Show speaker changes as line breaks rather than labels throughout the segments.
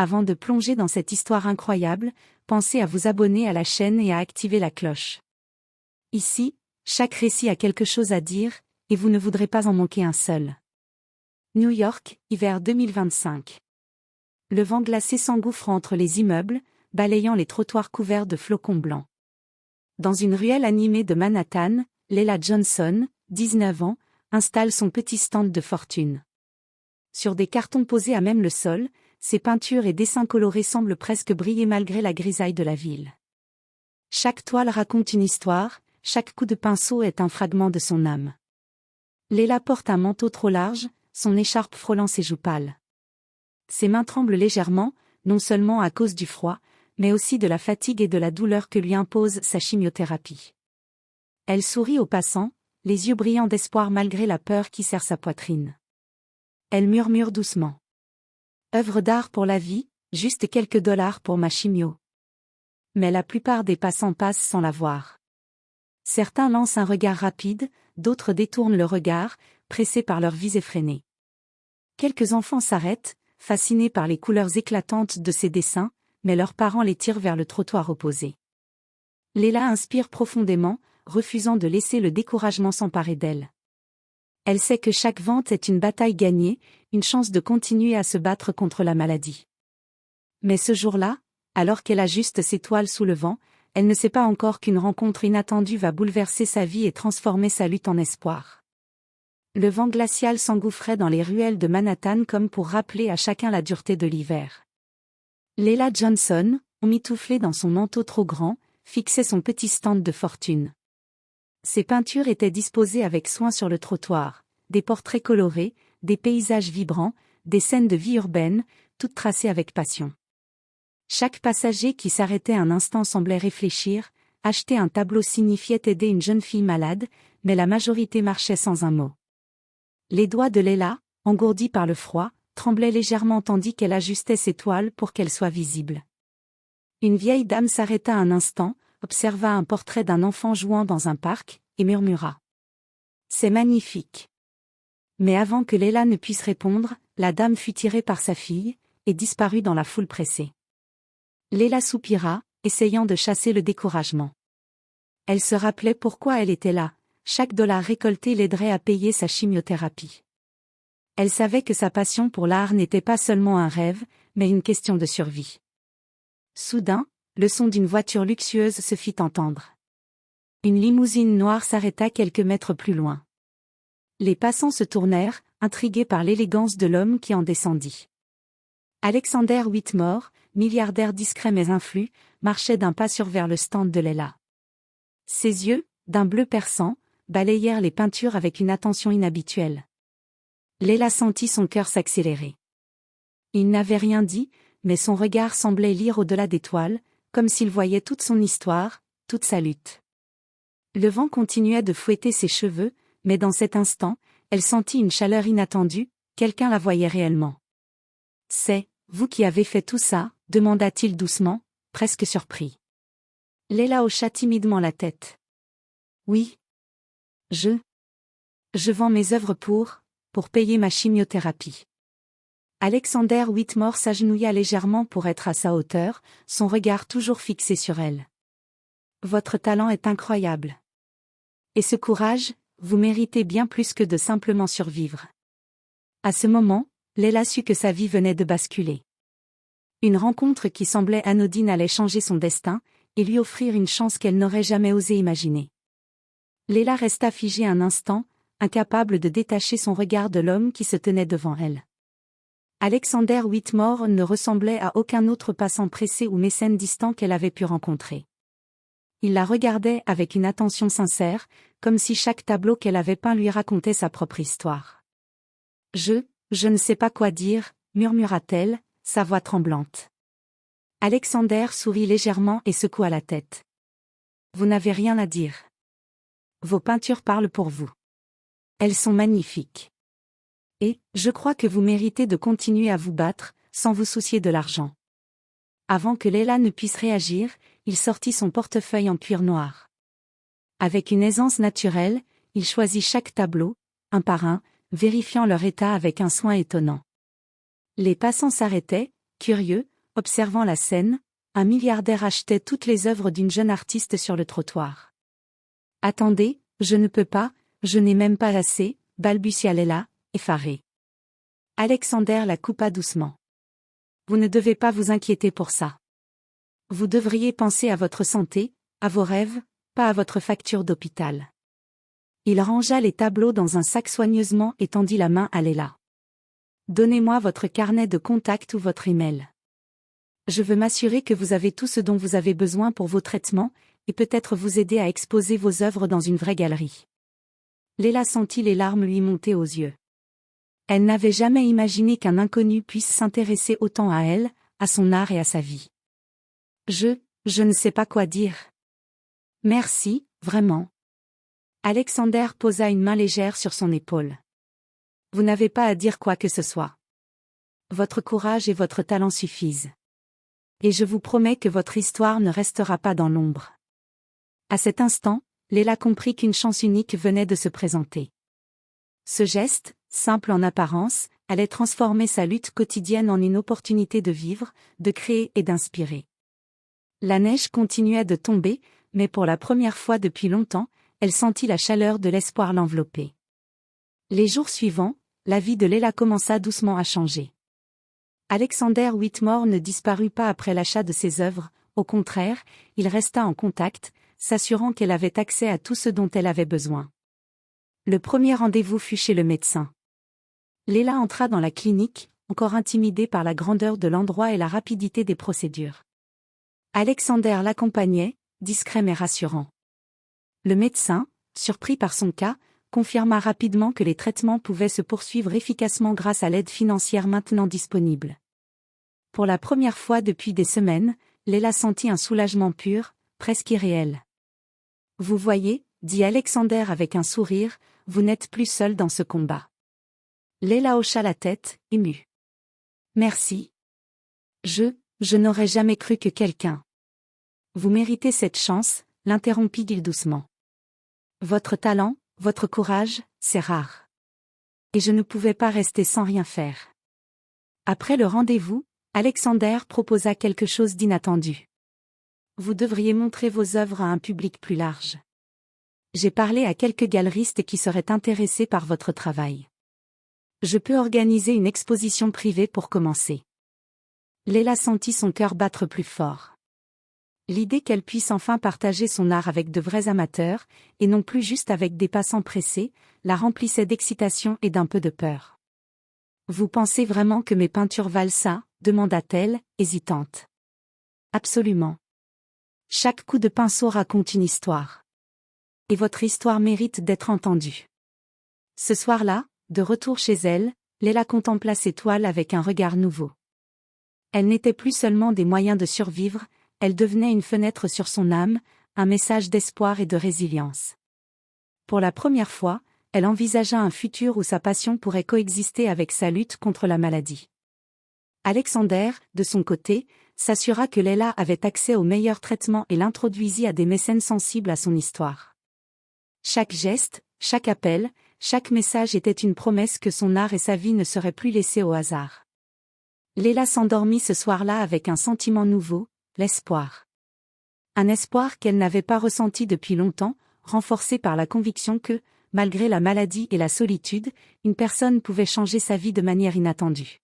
Avant de plonger dans cette histoire incroyable, pensez à vous abonner à la chaîne et à activer la cloche. Ici, chaque récit a quelque chose à dire, et vous ne voudrez pas en manquer un seul. New York, hiver 2025. Le vent glacé s'engouffre entre les immeubles, balayant les trottoirs couverts de flocons blancs. Dans une ruelle animée de Manhattan, Leila Johnson, 19 ans, installe son petit stand de fortune. Sur des cartons posés à même le sol, ses peintures et dessins colorés semblent presque briller malgré la grisaille de la ville. Chaque toile raconte une histoire, chaque coup de pinceau est un fragment de son âme. Leila porte un manteau trop large, son écharpe frôlant ses joues pâles. Ses mains tremblent légèrement, non seulement à cause du froid, mais aussi de la fatigue et de la douleur que lui impose sa chimiothérapie. Elle sourit aux passants, les yeux brillants d'espoir malgré la peur qui serre sa poitrine. Elle murmure doucement. Œuvre d'art pour la vie, juste quelques dollars pour ma chimio. Mais la plupart des passants passent sans la voir. Certains lancent un regard rapide, d'autres détournent le regard, pressés par leur vie effrénée. Quelques enfants s'arrêtent, fascinés par les couleurs éclatantes de ses dessins, mais leurs parents les tirent vers le trottoir opposé. Leila inspire profondément, refusant de laisser le découragement s'emparer d'elle. Elle sait que chaque vente est une bataille gagnée, une chance de continuer à se battre contre la maladie. Mais ce jour-là, alors qu'elle ajuste ses toiles sous le vent, elle ne sait pas encore qu'une rencontre inattendue va bouleverser sa vie et transformer sa lutte en espoir. Le vent glacial s'engouffrait dans les ruelles de Manhattan comme pour rappeler à chacun la dureté de l'hiver. Leila Johnson, emmitouflée dans son manteau trop grand, fixait son petit stand de fortune. Ses peintures étaient disposées avec soin sur le trottoir, des portraits colorés, des paysages vibrants, des scènes de vie urbaine, toutes tracées avec passion. Chaque passager qui s'arrêtait un instant semblait réfléchir, acheter un tableau signifiait aider une jeune fille malade, mais la majorité marchait sans un mot. Les doigts de Leila, engourdis par le froid, tremblaient légèrement tandis qu'elle ajustait ses toiles pour qu'elles soient visibles. Une vieille dame s'arrêta un instant, observa un portrait d'un enfant jouant dans un parc, et murmura. « C'est magnifique. » Mais avant que Leila ne puisse répondre, la dame fut tirée par sa fille, et disparut dans la foule pressée. Leila soupira, essayant de chasser le découragement. Elle se rappelait pourquoi elle était là, chaque dollar récolté l'aiderait à payer sa chimiothérapie. Elle savait que sa passion pour l'art n'était pas seulement un rêve, mais une question de survie. Soudain, le son d'une voiture luxueuse se fit entendre. Une limousine noire s'arrêta quelques mètres plus loin. Les passants se tournèrent, intrigués par l'élégance de l'homme qui en descendit. Alexander Whitmore, milliardaire discret mais influent, marchait d'un pas sûr vers le stand de Leila. Ses yeux, d'un bleu perçant, balayèrent les peintures avec une attention inhabituelle. Leila sentit son cœur s'accélérer. Il n'avait rien dit, mais son regard semblait lire au-delà des toiles, comme s'il voyait toute son histoire, toute sa lutte. Le vent continuait de fouetter ses cheveux, mais dans cet instant, elle sentit une chaleur inattendue, quelqu'un la voyait réellement. « C'est, vous qui avez fait tout ça ?» demanda-t-il doucement, presque surpris. Leila hocha timidement la tête. « Oui. Je vends mes œuvres pour payer ma chimiothérapie. » Alexander Whitmore s'agenouilla légèrement pour être à sa hauteur, son regard toujours fixé sur elle. « Votre talent est incroyable. Et ce courage, vous méritez bien plus que de simplement survivre. » À ce moment, Leila sut que sa vie venait de basculer. Une rencontre qui semblait anodine allait changer son destin, et lui offrir une chance qu'elle n'aurait jamais osé imaginer. Leila resta figée un instant, incapable de détacher son regard de l'homme qui se tenait devant elle. Alexander Whitmore ne ressemblait à aucun autre passant pressé ou mécène distant qu'elle avait pu rencontrer. Il la regardait avec une attention sincère, comme si chaque tableau qu'elle avait peint lui racontait sa propre histoire. « Je ne sais pas quoi dire », murmura-t-elle, sa voix tremblante. Alexander sourit légèrement et secoua la tête. « Vous n'avez rien à dire. Vos peintures parlent pour vous. Elles sont magnifiques. Et, je crois que vous méritez de continuer à vous battre, sans vous soucier de l'argent. » Avant que Leila ne puisse réagir, il sortit son portefeuille en cuir noir. Avec une aisance naturelle, il choisit chaque tableau, un par un, vérifiant leur état avec un soin étonnant. Les passants s'arrêtaient, Curieux, observant la scène, un milliardaire achetait toutes les œuvres d'une jeune artiste sur le trottoir. « Attendez, je ne peux pas, je n'ai même pas assez », balbutia Leila, effarée. Alexander la coupa doucement. « Vous ne devez pas vous inquiéter pour ça. Vous devriez penser à votre santé, à vos rêves, pas à votre facture d'hôpital. » Il rangea les tableaux dans un sac soigneusement et tendit la main à Leila. « Donnez-moi votre carnet de contact ou votre email. Je veux m'assurer que vous avez tout ce dont vous avez besoin pour vos traitements, et peut-être vous aider à exposer vos œuvres dans une vraie galerie. » Leila sentit les larmes lui monter aux yeux. Elle n'avait jamais imaginé qu'un inconnu puisse s'intéresser autant à elle, à son art et à sa vie. Je ne sais pas quoi dire. Merci, vraiment. Alexander posa une main légère sur son épaule. Vous n'avez pas à dire quoi que ce soit. Votre courage et votre talent suffisent. Et je vous promets que votre histoire ne restera pas dans l'ombre. À cet instant, Leila comprit qu'une chance unique venait de se présenter. Ce geste, simple en apparence, allait transformer sa lutte quotidienne en une opportunité de vivre, de créer et d'inspirer. La neige continuait de tomber, mais pour la première fois depuis longtemps, elle sentit la chaleur de l'espoir l'envelopper. Les jours suivants, la vie de Leila commença doucement à changer. Alexander Whitmore ne disparut pas après l'achat de ses œuvres, au contraire, il resta en contact, s'assurant qu'elle avait accès à tout ce dont elle avait besoin. Le premier rendez-vous fut chez le médecin. Leila entra dans la clinique, encore intimidée par la grandeur de l'endroit et la rapidité des procédures. Alexander l'accompagnait, discret mais rassurant. Le médecin, surpris par son cas, confirma rapidement que les traitements pouvaient se poursuivre efficacement grâce à l'aide financière maintenant disponible. Pour la première fois depuis des semaines, Leila sentit un soulagement pur, presque irréel. « Vous voyez, » dit Alexander avec un sourire, « vous n'êtes plus seul dans ce combat. » Leila hocha la tête, émue. « Merci. Je n'aurais jamais cru que quelqu'un. » « Vous méritez cette chance, » l'interrompit-il doucement. « Votre talent, votre courage, c'est rare. Et je ne pouvais pas rester sans rien faire. » Après le rendez-vous, Alexander proposa quelque chose d'inattendu. « Vous devriez montrer vos œuvres à un public plus large. J'ai parlé à quelques galeristes qui seraient intéressés par votre travail. Je peux organiser une exposition privée pour commencer. » Leila sentit son cœur battre plus fort. L'idée qu'elle puisse enfin partager son art avec de vrais amateurs, et non plus juste avec des passants pressés, la remplissait d'excitation et d'un peu de peur. « Vous pensez vraiment que mes peintures valent ça ?» demanda-t-elle, hésitante. « Absolument. Chaque coup de pinceau raconte une histoire. Et votre histoire mérite d'être entendue. » Ce soir-là, de retour chez elle, Leila contempla ses toiles avec un regard nouveau. Elles n'étaient plus seulement des moyens de survivre, elles devenaient une fenêtre sur son âme, un message d'espoir et de résilience. Pour la première fois, elle envisagea un futur où sa passion pourrait coexister avec sa lutte contre la maladie. Alexander, de son côté, s'assura que Leila avait accès aux meilleurs traitements et l'introduisit à des mécènes sensibles à son histoire. Chaque geste, chaque appel, chaque message était une promesse que son art et sa vie ne seraient plus laissés au hasard. Leila s'endormit ce soir-là avec un sentiment nouveau, l'espoir. Un espoir qu'elle n'avait pas ressenti depuis longtemps, renforcé par la conviction que, malgré la maladie et la solitude, une personne pouvait changer sa vie de manière inattendue.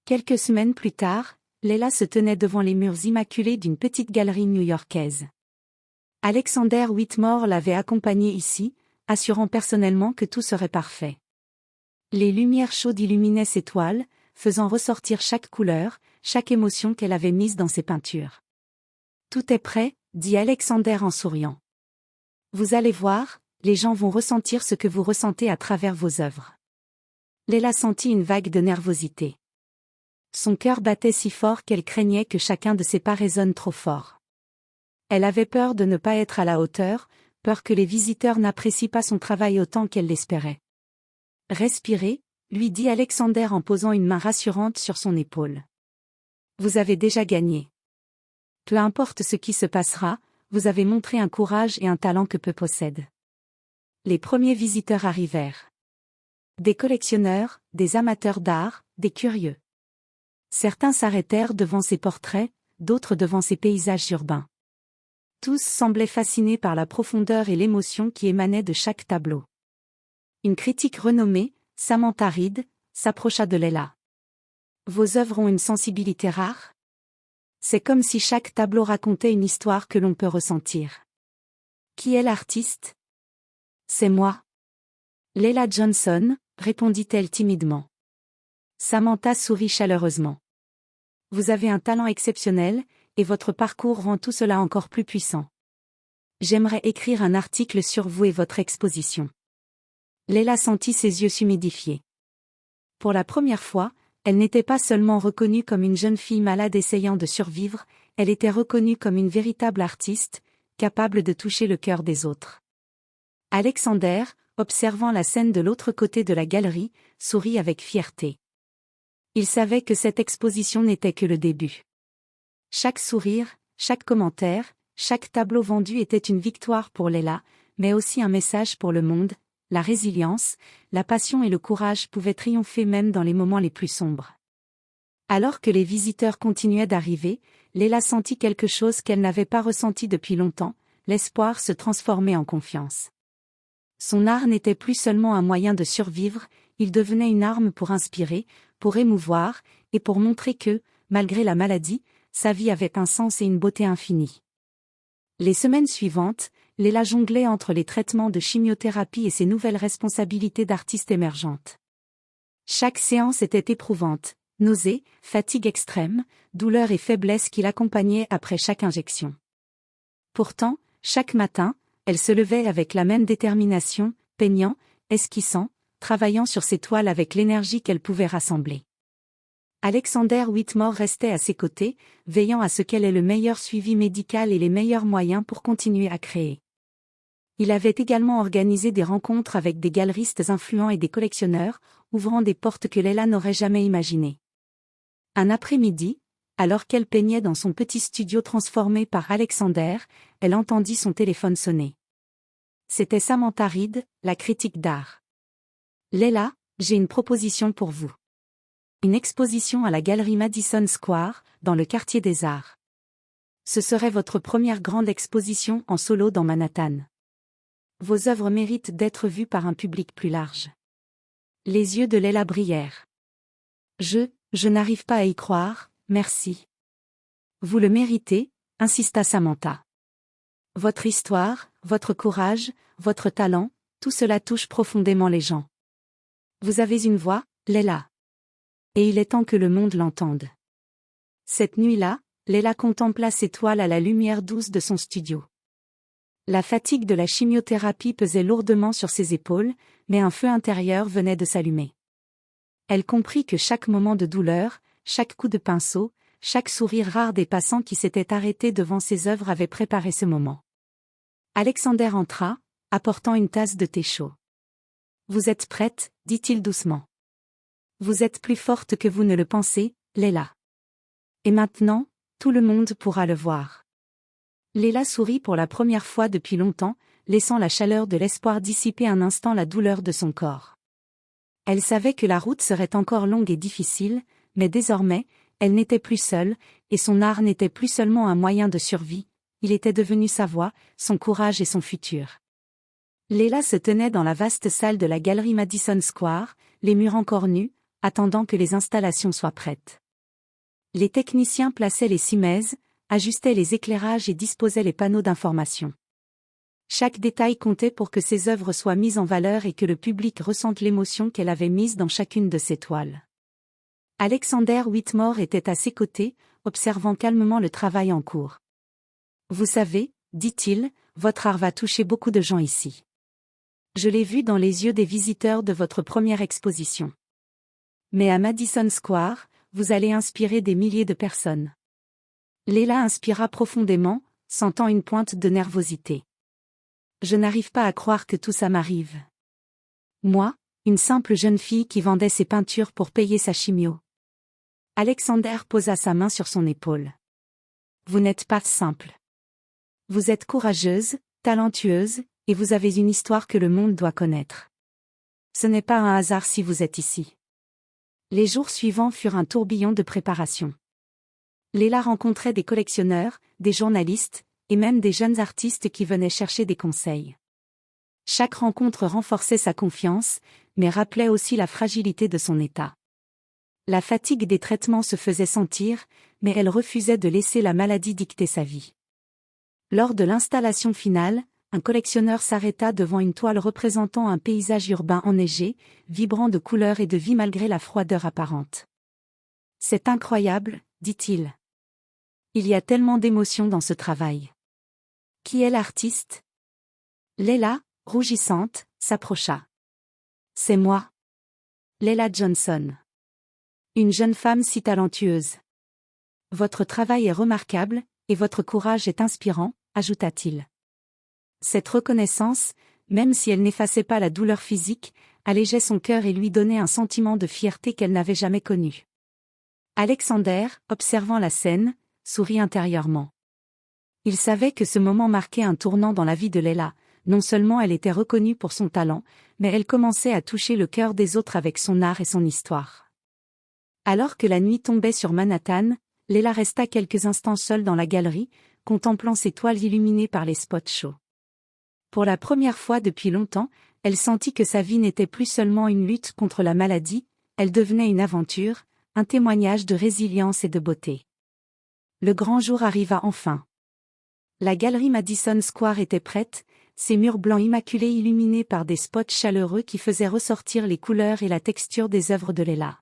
Quelques semaines plus tard, Leila se tenait devant les murs immaculés d'une petite galerie new-yorkaise. Alexander Whitmore l'avait accompagnée ici, assurant personnellement que tout serait parfait. Les lumières chaudes illuminaient ses toiles, faisant ressortir chaque couleur, chaque émotion qu'elle avait mise dans ses peintures. « Tout est prêt, » dit Alexander en souriant. « Vous allez voir, les gens vont ressentir ce que vous ressentez à travers vos œuvres. » Leila sentit une vague de nervosité. Son cœur battait si fort qu'elle craignait que chacun de ses pas résonne trop fort. Elle avait peur de ne pas être à la hauteur, peur que les visiteurs n'apprécient pas son travail autant qu'elle l'espérait. « Respirez, » lui dit Alexander en posant une main rassurante sur son épaule. « Vous avez déjà gagné. Peu importe ce qui se passera, vous avez montré un courage et un talent que peu possède. » Les premiers visiteurs arrivèrent. Des collectionneurs, des amateurs d'art, des curieux. Certains s'arrêtèrent devant ses portraits, d'autres devant ses paysages urbains. Tous semblaient fascinés par la profondeur et l'émotion qui émanaient de chaque tableau. Une critique renommée, Samantha Reed, s'approcha de Leila. « Vos œuvres ont une sensibilité rare ? C'est comme si chaque tableau racontait une histoire que l'on peut ressentir. » « Qui est l'artiste ? » ?»« C'est moi. » « Leila Johnson, » répondit-elle timidement. Samantha sourit chaleureusement. « Vous avez un talent exceptionnel, et votre parcours rend tout cela encore plus puissant. J'aimerais écrire un article sur vous et votre exposition. » Leila sentit ses yeux s'humidifier. Pour la première fois, elle n'était pas seulement reconnue comme une jeune fille malade essayant de survivre, elle était reconnue comme une véritable artiste, capable de toucher le cœur des autres. Alexander, observant la scène de l'autre côté de la galerie, sourit avec fierté. Il savait que cette exposition n'était que le début. Chaque sourire, chaque commentaire, chaque tableau vendu était une victoire pour Leila, mais aussi un message pour le monde. La résilience, la passion et le courage pouvaient triompher même dans les moments les plus sombres. Alors que les visiteurs continuaient d'arriver, Leila sentit quelque chose qu'elle n'avait pas ressenti depuis longtemps, l'espoir se transformait en confiance. Son art n'était plus seulement un moyen de survivre, il devenait une arme pour inspirer, pour émouvoir, et pour montrer que, malgré la maladie, sa vie avait un sens et une beauté infinie. Les semaines suivantes, Leila jonglait entre les traitements de chimiothérapie et ses nouvelles responsabilités d'artiste émergente. Chaque séance était éprouvante, nausées, fatigue extrême, douleur et faiblesse qui l'accompagnaient après chaque injection. Pourtant, chaque matin, elle se levait avec la même détermination, peignant, esquissant, travaillant sur ses toiles avec l'énergie qu'elle pouvait rassembler. Alexander Whitmore restait à ses côtés, veillant à ce qu'elle ait le meilleur suivi médical et les meilleurs moyens pour continuer à créer. Il avait également organisé des rencontres avec des galeristes influents et des collectionneurs, ouvrant des portes que Leila n'aurait jamais imaginées. Un après-midi, alors qu'elle peignait dans son petit studio transformé par Alexander, elle entendit son téléphone sonner. C'était Samantha Reed, la critique d'art. « Leila, j'ai une proposition pour vous. Une exposition à la galerie Madison Square, dans le quartier des Arts. Ce serait votre première grande exposition en solo dans Manhattan. Vos œuvres méritent d'être vues par un public plus large. » Les yeux de Leila brillèrent. « Je n'arrive pas à y croire, merci. » « Vous le méritez, » insista Samantha. « Votre histoire, votre courage, votre talent, tout cela touche profondément les gens. Vous avez une voix, Leila. Et il est temps que le monde l'entende. » Cette nuit-là, Leila contempla ses toiles à la lumière douce de son studio. La fatigue de la chimiothérapie pesait lourdement sur ses épaules, mais un feu intérieur venait de s'allumer. Elle comprit que chaque moment de douleur, chaque coup de pinceau, chaque sourire rare des passants qui s'étaient arrêtés devant ses œuvres avait préparé ce moment. Alexander entra, apportant une tasse de thé chaud. « Vous êtes prête ?» dit-il doucement. « Vous êtes plus forte que vous ne le pensez, Leila. Et maintenant, tout le monde pourra le voir. » Leila sourit pour la première fois depuis longtemps, laissant la chaleur de l'espoir dissiper un instant la douleur de son corps. Elle savait que la route serait encore longue et difficile, mais désormais, elle n'était plus seule, et son art n'était plus seulement un moyen de survie, il était devenu sa voix, son courage et son futur. Leila se tenait dans la vaste salle de la galerie Madison Square, les murs encore nus, attendant que les installations soient prêtes. Les techniciens plaçaient les cimaises, ajustaient les éclairages et disposaient les panneaux d'information. Chaque détail comptait pour que ses œuvres soient mises en valeur et que le public ressente l'émotion qu'elle avait mise dans chacune de ses toiles. Alexander Whitmore était à ses côtés, observant calmement le travail en cours. « Vous savez, » dit-il, « votre art va toucher beaucoup de gens ici. Je l'ai vu dans les yeux des visiteurs de votre première exposition. Mais à Madison Square, vous allez inspirer des milliers de personnes. » Leila inspira profondément, sentant une pointe de nervosité. « Je n'arrive pas à croire que tout ça m'arrive. Moi, une simple jeune fille qui vendait ses peintures pour payer sa chimio. » Alexander posa sa main sur son épaule. « Vous n'êtes pas simple. Vous êtes courageuse, talentueuse, et vous avez une histoire que le monde doit connaître. Ce n'est pas un hasard si vous êtes ici. » Les jours suivants furent un tourbillon de préparation. Leila rencontrait des collectionneurs, des journalistes, et même des jeunes artistes qui venaient chercher des conseils. Chaque rencontre renforçait sa confiance, mais rappelait aussi la fragilité de son état. La fatigue des traitements se faisait sentir, mais elle refusait de laisser la maladie dicter sa vie. Lors de l'installation finale, un collectionneur s'arrêta devant une toile représentant un paysage urbain enneigé, vibrant de couleurs et de vie malgré la froideur apparente. « C'est incroyable », dit-il. « Il y a tellement d'émotions dans ce travail. » « Qui est l'artiste ?» Leila, rougissante, s'approcha. « C'est moi. Leila Johnson. Une jeune femme si talentueuse. Votre travail est remarquable, et votre courage est inspirant, ajouta-t-il. Cette reconnaissance, même si elle n'effaçait pas la douleur physique, allégeait son cœur et lui donnait un sentiment de fierté qu'elle n'avait jamais connu. Alexander, observant la scène, sourit intérieurement. Il savait que ce moment marquait un tournant dans la vie de Leila. Non seulement elle était reconnue pour son talent, mais elle commençait à toucher le cœur des autres avec son art et son histoire. Alors que la nuit tombait sur Manhattan, Leila resta quelques instants seule dans la galerie, contemplant ses toiles illuminées par les spots chauds. Pour la première fois depuis longtemps, elle sentit que sa vie n'était plus seulement une lutte contre la maladie, elle devenait une aventure, un témoignage de résilience et de beauté. Le grand jour arriva enfin. La galerie Madison Square était prête, ses murs blancs immaculés illuminés par des spots chaleureux qui faisaient ressortir les couleurs et la texture des œuvres de Leila.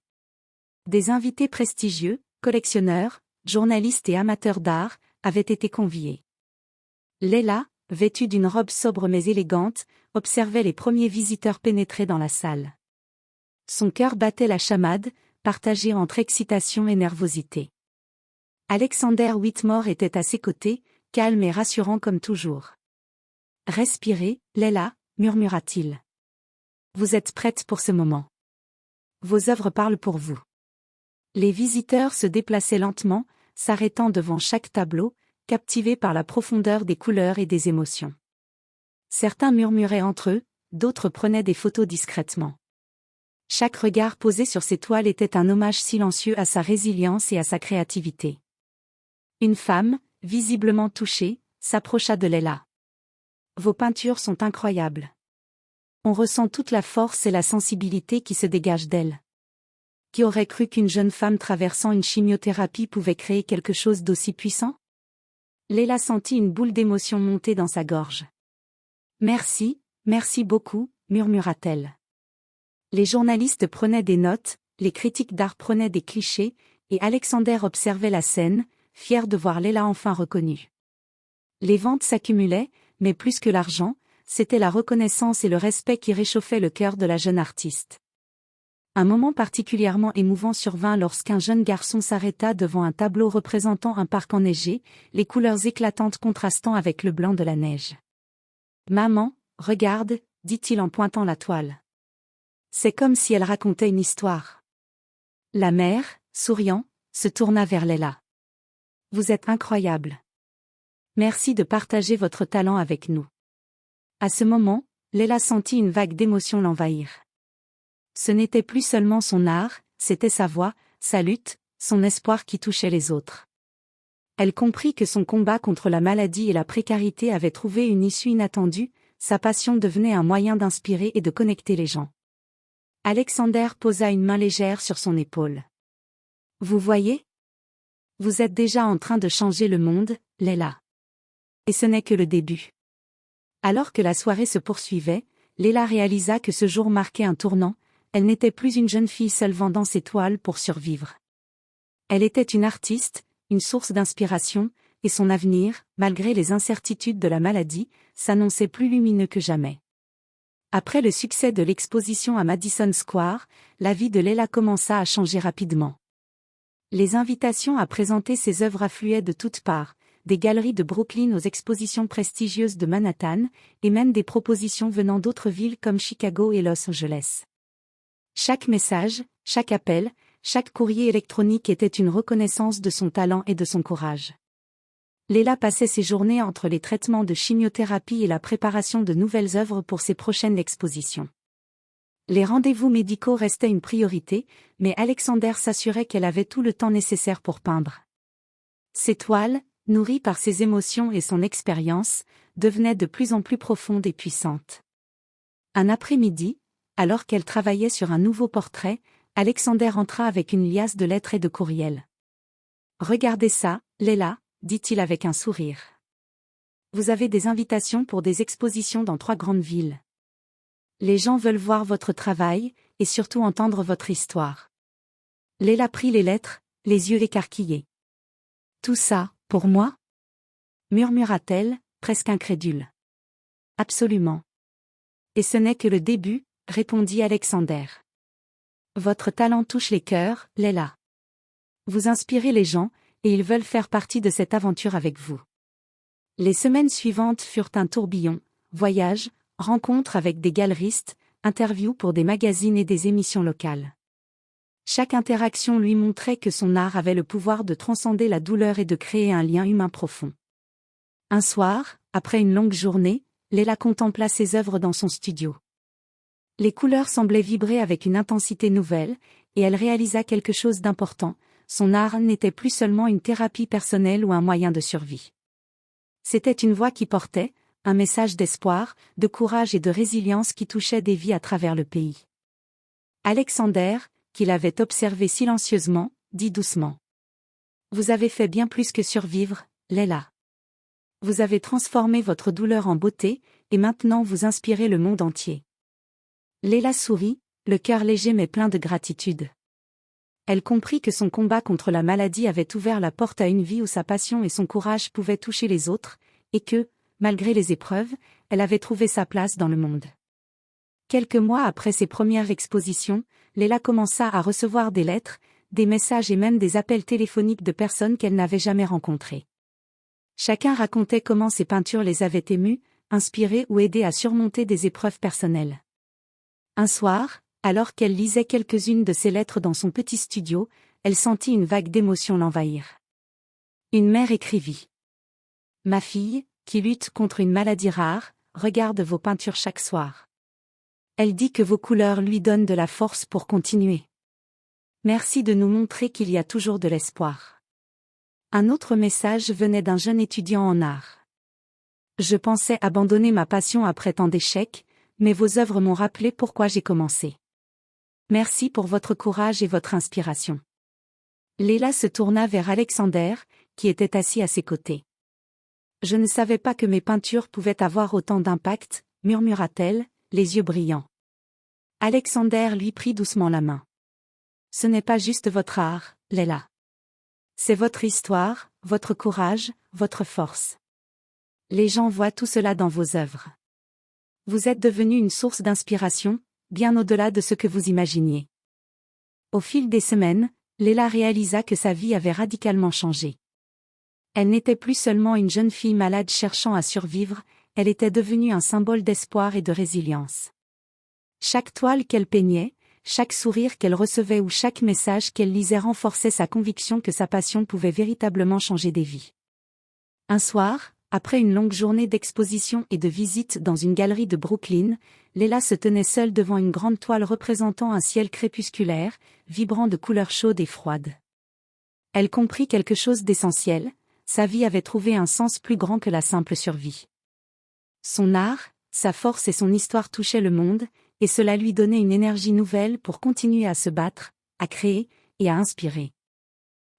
Des invités prestigieux, collectionneurs, journalistes et amateurs d'art, avaient été conviés. Leila, vêtue d'une robe sobre mais élégante, observait les premiers visiteurs pénétrer dans la salle. Son cœur battait la chamade, partagé entre excitation et nervosité. Alexander Whitmore était à ses côtés, calme et rassurant comme toujours. « Respirez, Leila » murmura-t-il. « Vous êtes prête pour ce moment. Vos œuvres parlent pour vous. » Les visiteurs se déplaçaient lentement, s'arrêtant devant chaque tableau, captivés par la profondeur des couleurs et des émotions. Certains murmuraient entre eux, d'autres prenaient des photos discrètement. Chaque regard posé sur ces toiles était un hommage silencieux à sa résilience et à sa créativité. Une femme, visiblement touchée, s'approcha de Leila. « Vos peintures sont incroyables. On ressent toute la force et la sensibilité qui se dégagent d'elles. Qui aurait cru qu'une jeune femme traversant une chimiothérapie pouvait créer quelque chose d'aussi puissant ?» Leila sentit une boule d'émotion monter dans sa gorge. « Merci, merci beaucoup » murmura-t-elle. Les journalistes prenaient des notes, les critiques d'art prenaient des clichés, et Alexander observait la scène, fier de voir Leila enfin reconnue. Les ventes s'accumulaient, mais plus que l'argent, c'était la reconnaissance et le respect qui réchauffaient le cœur de la jeune artiste. Un moment particulièrement émouvant survint lorsqu'un jeune garçon s'arrêta devant un tableau représentant un parc enneigé, les couleurs éclatantes contrastant avec le blanc de la neige. « Maman, regarde » dit-il en pointant la toile. C'est comme si elle racontait une histoire. La mère, souriant, se tourna vers Leila. « Vous êtes incroyable. Merci de partager votre talent avec nous. » À ce moment, Leila sentit une vague d'émotion l'envahir. Ce n'était plus seulement son art, c'était sa voix, sa lutte, son espoir qui touchait les autres. Elle comprit que son combat contre la maladie et la précarité avait trouvé une issue inattendue, sa passion devenait un moyen d'inspirer et de connecter les gens. Alexander posa une main légère sur son épaule. « Vous voyez ? Vous êtes déjà en train de changer le monde, Leila. Et ce n'est que le début. » Alors que la soirée se poursuivait, Leila réalisa que ce jour marquait un tournant, elle n'était plus une jeune fille seule vendant ses toiles pour survivre. Elle était une artiste, une source d'inspiration, et son avenir, malgré les incertitudes de la maladie, s'annonçait plus lumineux que jamais. Après le succès de l'exposition à Madison Square, la vie de Leila commença à changer rapidement. Les invitations à présenter ses œuvres affluaient de toutes parts, des galeries de Brooklyn aux expositions prestigieuses de Manhattan, et même des propositions venant d'autres villes comme Chicago et Los Angeles. Chaque message, chaque appel, chaque courrier électronique était une reconnaissance de son talent et de son courage. Leila passait ses journées entre les traitements de chimiothérapie et la préparation de nouvelles œuvres pour ses prochaines expositions. Les rendez-vous médicaux restaient une priorité, mais Alexander s'assurait qu'elle avait tout le temps nécessaire pour peindre. Ses toiles, nourries par ses émotions et son expérience, devenaient de plus en plus profondes et puissantes. Un après-midi, alors qu'elle travaillait sur un nouveau portrait, Alexander entra avec une liasse de lettres et de courriels. « Regardez ça, Leila », dit-il avec un sourire. « Vous avez des invitations pour des expositions dans 3 grandes villes. Les gens veulent voir votre travail, et surtout entendre votre histoire. » Leila prit les lettres, les yeux écarquillés. « Tout ça, pour moi ?» murmura-t-elle, presque incrédule. « Absolument. » « Et ce n'est que le début, » répondit Alexander. « Votre talent touche les cœurs, Leila. Vous inspirez les gens, et ils veulent faire partie de cette aventure avec vous. » Les semaines suivantes furent un tourbillon, voyages, rencontres avec des galeristes, interviews pour des magazines et des émissions locales. Chaque interaction lui montrait que son art avait le pouvoir de transcender la douleur et de créer un lien humain profond. Un soir, après une longue journée, Leila contempla ses œuvres dans son studio. Les couleurs semblaient vibrer avec une intensité nouvelle, et elle réalisa quelque chose d'important, son art n'était plus seulement une thérapie personnelle ou un moyen de survie. C'était une voix qui portait, un message d'espoir, de courage et de résilience qui touchait des vies à travers le pays. Alexander, qui l'avait observé silencieusement, dit doucement. « Vous avez fait bien plus que survivre, Leila. Vous avez transformé votre douleur en beauté, et maintenant vous inspirez le monde entier. » Leila sourit, le cœur léger mais plein de gratitude. Elle comprit que son combat contre la maladie avait ouvert la porte à une vie où sa passion et son courage pouvaient toucher les autres, et que, malgré les épreuves, elle avait trouvé sa place dans le monde. Quelques mois après ses premières expositions, Leila commença à recevoir des lettres, des messages et même des appels téléphoniques de personnes qu'elle n'avait jamais rencontrées. Chacun racontait comment ses peintures les avaient émus, inspirés ou aidés à surmonter des épreuves personnelles. Un soir, alors qu'elle lisait quelques-unes de ses lettres dans son petit studio, elle sentit une vague d'émotion l'envahir. Une mère écrivit. « Ma fille, qui lutte contre une maladie rare, regarde vos peintures chaque soir. Elle dit que vos couleurs lui donnent de la force pour continuer. Merci de nous montrer qu'il y a toujours de l'espoir. » Un autre message venait d'un jeune étudiant en art. « Je pensais abandonner ma passion après tant d'échecs, mais vos œuvres m'ont rappelé pourquoi j'ai commencé. Merci pour votre courage et votre inspiration. » Leila se tourna vers Alexander, qui était assis à ses côtés. « Je ne savais pas que mes peintures pouvaient avoir autant d'impact, » murmura-t-elle, les yeux brillants. Alexander lui prit doucement la main. « Ce n'est pas juste votre art, Leila. C'est votre histoire, votre courage, votre force. Les gens voient tout cela dans vos œuvres. Vous êtes devenue une source d'inspiration, bien au-delà de ce que vous imaginiez. » Au fil des semaines, Leila réalisa que sa vie avait radicalement changé. Elle n'était plus seulement une jeune fille malade cherchant à survivre, elle était devenue un symbole d'espoir et de résilience. Chaque toile qu'elle peignait, chaque sourire qu'elle recevait ou chaque message qu'elle lisait renforçait sa conviction que sa passion pouvait véritablement changer des vies. Un soir, après une longue journée d'exposition et de visite dans une galerie de Brooklyn, Leila se tenait seule devant une grande toile représentant un ciel crépusculaire, vibrant de couleurs chaudes et froides. Elle comprit quelque chose d'essentiel, sa vie avait trouvé un sens plus grand que la simple survie. Son art, sa force et son histoire touchaient le monde, et cela lui donnait une énergie nouvelle pour continuer à se battre, à créer, et à inspirer.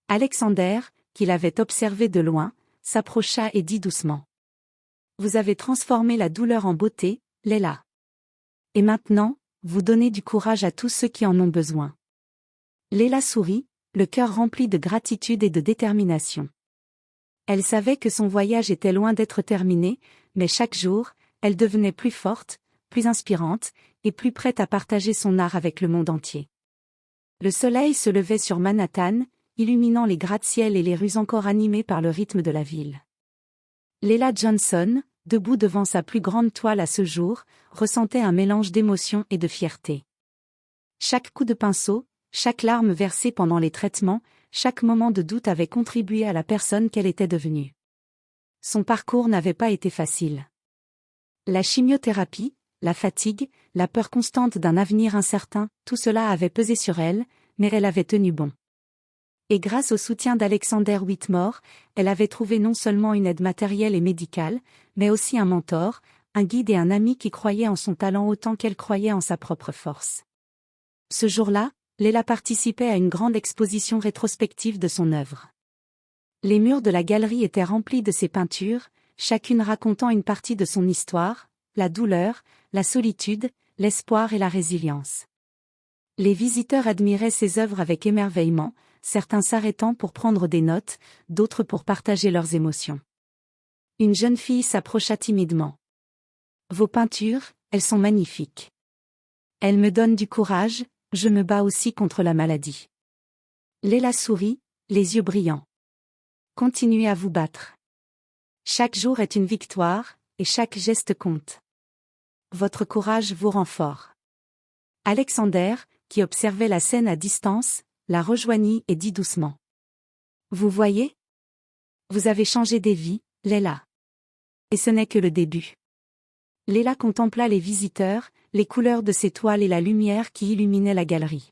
Alexander, qui l'avait observé de loin, s'approcha et dit doucement. « Vous avez transformé la douleur en beauté, Leila. Et maintenant, vous donnez du courage à tous ceux qui en ont besoin. » Leila sourit, le cœur rempli de gratitude et de détermination. Elle savait que son voyage était loin d'être terminé, mais chaque jour, elle devenait plus forte, plus inspirante, et plus prête à partager son art avec le monde entier. Le soleil se levait sur Manhattan, illuminant les gratte-ciel et les rues encore animées par le rythme de la ville. Leila Johnson, debout devant sa plus grande toile à ce jour, ressentait un mélange d'émotion et de fierté. Chaque coup de pinceau, chaque larme versée pendant les traitements, chaque moment de doute avait contribué à la personne qu'elle était devenue. Son parcours n'avait pas été facile. La chimiothérapie, la fatigue, la peur constante d'un avenir incertain, tout cela avait pesé sur elle, mais elle avait tenu bon. Et grâce au soutien d'Alexander Whitmore, elle avait trouvé non seulement une aide matérielle et médicale, mais aussi un mentor, un guide et un ami qui croyaient en son talent autant qu'elle croyait en sa propre force. Ce jour-là, Leila participait à une grande exposition rétrospective de son œuvre. Les murs de la galerie étaient remplis de ses peintures, chacune racontant une partie de son histoire, la douleur, la solitude, l'espoir et la résilience. Les visiteurs admiraient ses œuvres avec émerveillement, certains s'arrêtant pour prendre des notes, d'autres pour partager leurs émotions. Une jeune fille s'approcha timidement. « Vos peintures, elles sont magnifiques. Elles me donnent du courage, je me bats aussi contre la maladie. » Leila sourit, les yeux brillants. « Continuez à vous battre. Chaque jour est une victoire, et chaque geste compte. Votre courage vous rend fort. » Alexander, qui observait la scène à distance, la rejoignit et dit doucement. « Vous voyez ? Vous avez changé des vies, Leila. Et ce n'est que le début. » Leila contempla les visiteurs, les couleurs de ses toiles et la lumière qui illuminait la galerie.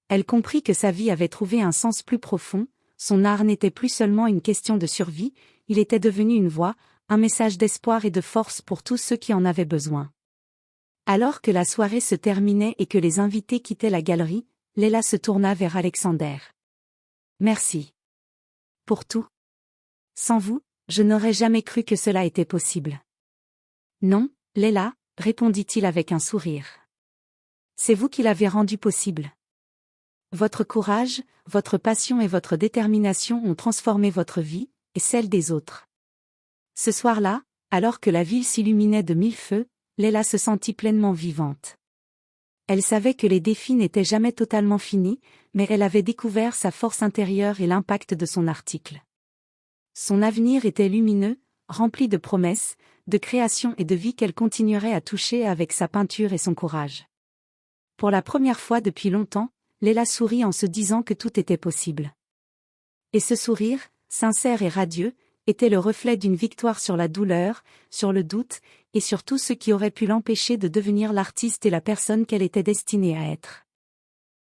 Elle comprit que sa vie avait trouvé un sens plus profond, son art n'était plus seulement une question de survie, il était devenu une voix, un message d'espoir et de force pour tous ceux qui en avaient besoin. Alors que la soirée se terminait et que les invités quittaient la galerie, Leila se tourna vers Alexander. « Merci. Pour tout. Sans vous, je n'aurais jamais cru que cela était possible. » « Non, Leila, » répondit-il avec un sourire. « C'est vous qui l'avez rendu possible. Votre courage, votre passion et votre détermination ont transformé votre vie, et celle des autres. » Ce soir-là, alors que la ville s'illuminait de mille feux, Leila se sentit pleinement vivante. Elle savait que les défis n'étaient jamais totalement finis, mais elle avait découvert sa force intérieure et l'impact de son article. Son avenir était lumineux, rempli de promesses, de création et de vie qu'elle continuerait à toucher avec sa peinture et son courage. Pour la première fois depuis longtemps, Leila sourit en se disant que tout était possible. Et ce sourire, sincère et radieux, était le reflet d'une victoire sur la douleur, sur le doute, et sur tout ce qui aurait pu l'empêcher de devenir l'artiste et la personne qu'elle était destinée à être.